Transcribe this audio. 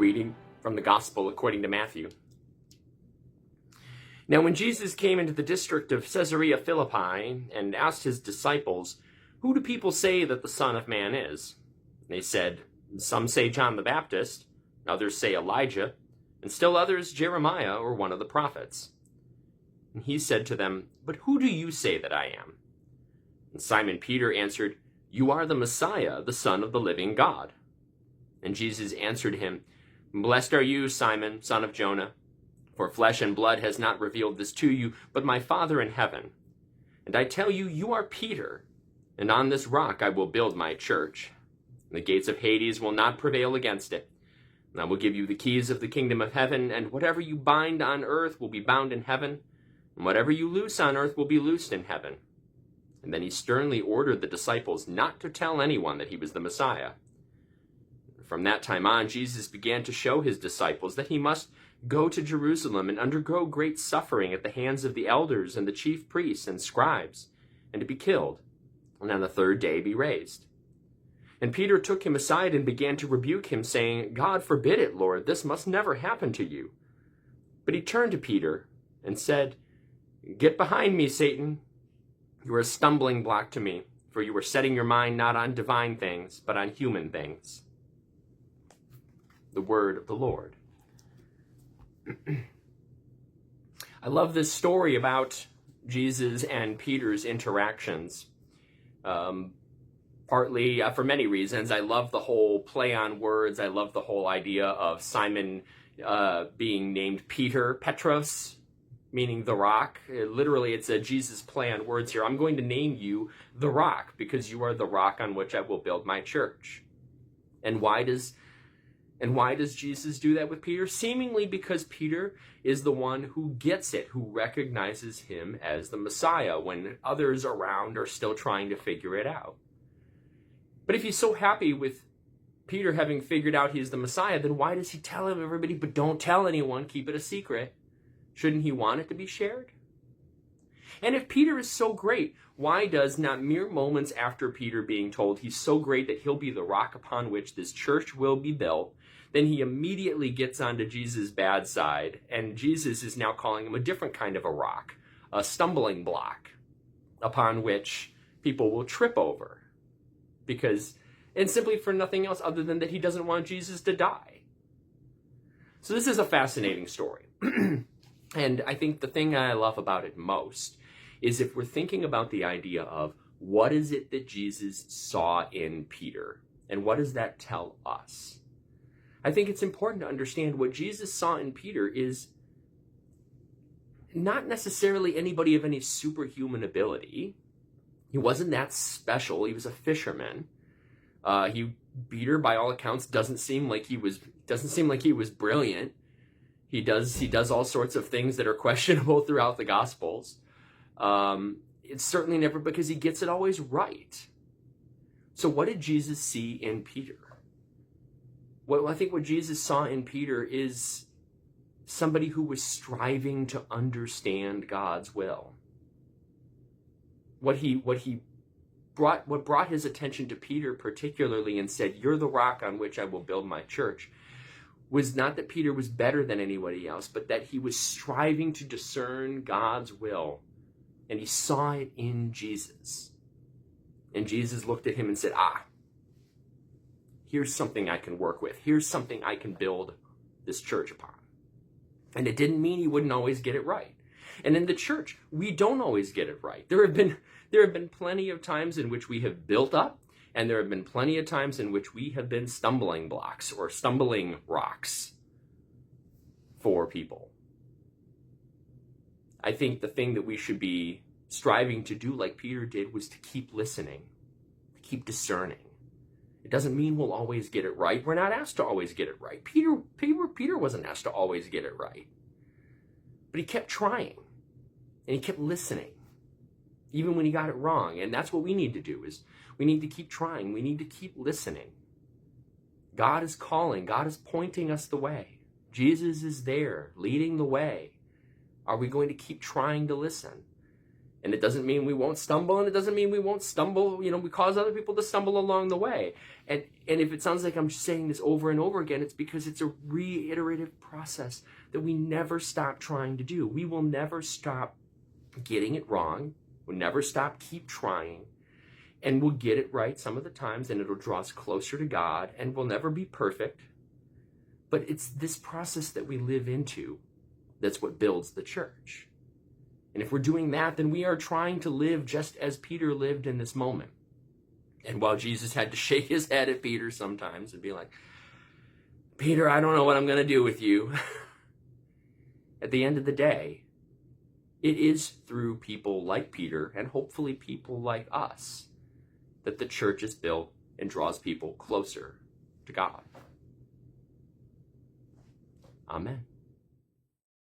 reading from the Gospel according to Matthew. Now when Jesus came into the district of Caesarea Philippi and asked his disciples, "Who do people say that the Son of Man is?" They said, "Some say John the Baptist, others say Elijah, and still others Jeremiah or one of the prophets." And he said to them, "But who do you say that I am?" And Simon Peter answered, "You are the Messiah, the Son of the living God." And Jesus answered him, "Blessed are you, Simon, son of Jonah, for flesh and blood has not revealed this to you, but my Father in heaven. And I tell you, you are Peter, and on this rock I will build my church. The gates of Hades will not prevail against it. And I will give you the keys of the kingdom of heaven, and whatever you bind on earth will be bound in heaven, and whatever you loose on earth will be loosed in heaven." And then he sternly ordered the disciples not to tell anyone that he was the Messiah. From that time on, Jesus began to show his disciples that he must go to Jerusalem and undergo great suffering at the hands of the elders and the chief priests and scribes, and to be killed, and on the third day be raised. And Peter took him aside and began to rebuke him, saying, "God forbid it, Lord, this must never happen to you." But he turned to Peter and said, "Get behind me, Satan. You are a stumbling block to me, for you are setting your mind not on divine things, but on human things." The word of the Lord. I love this story about Jesus and Peter's interactions. Partly for many reasons. I love the whole play on words. I love the whole idea of Simon being named Peter, Petros, meaning the rock. Literally, it's a Jesus play on words here. I'm going to name you the rock because you are the rock on which I will build my church. And why does Jesus do that with Peter? Seemingly because Peter is the one who gets it, who recognizes him as the Messiah when others around are still trying to figure it out. But if he's so happy with Peter having figured out he's the Messiah, then why does he tell everybody, "But don't tell anyone, keep it a secret"? Shouldn't he want it to be shared? And if Peter is so great, why does, not mere moments after Peter being told he's so great that he'll be the rock upon which this church will be built, then he immediately gets onto Jesus' bad side, and Jesus is now calling him a different kind of a rock, a stumbling block, upon which people will trip over. And simply for nothing else other than that he doesn't want Jesus to die. So this is a fascinating story. And I think the thing I love about it most is if we're thinking about the idea of what is it that Jesus saw in Peter, and what does that tell us? I think it's important to understand what Jesus saw in Peter is not necessarily anybody of any superhuman ability. He wasn't that special. He was a fisherman. Peter, by all accounts, doesn't seem like he was brilliant. He does all sorts of things that are questionable throughout the Gospels. It's certainly never because he gets it always right. So what did Jesus see in Peter? Well, I think what Jesus saw in Peter is somebody who was striving to understand God's will. What brought his attention to Peter particularly and said, "You're the rock on which I will build my church," was not that Peter was better than anybody else, but that he was striving to discern God's will. And he saw it in Jesus. And Jesus looked at him and said, here's something I can work with. Here's something I can build this church upon. And it didn't mean he wouldn't always get it right. And in the church, we don't always get it right. There have been plenty of times in which we have built up, and there have been plenty of times in which we have been stumbling blocks or stumbling rocks for people. I think the thing that we should be striving to do, like Peter did, was to keep listening, to keep discerning. It doesn't mean we'll always get it right. We're not asked to always get it right. Peter wasn't asked to always get it right. But he kept trying, and he kept listening, even when he got it wrong. And that's what we need to do, is we need to keep trying. We need to keep listening. God is calling. God is pointing us the way. Jesus is there, leading the way. Are we going to keep trying to listen? And it doesn't mean we won't stumble, and it doesn't mean we won't stumble, we cause other people to stumble along the way. And if it sounds like I'm just saying this over and over again, it's because it's a reiterative process that we never stop trying to do. We will never stop getting it wrong. We'll never stop, keep trying. And we'll get it right some of the times, and it'll draw us closer to God, and we'll never be perfect. But it's this process that we live into that's what builds the church. And if we're doing that, then we are trying to live just as Peter lived in this moment. And while Jesus had to shake his head at Peter sometimes and be like, Peter, I don't know what I'm going to do with you. At the end of the day, it is through people like Peter, and hopefully people like us, that the church is built and draws people closer to God. Amen.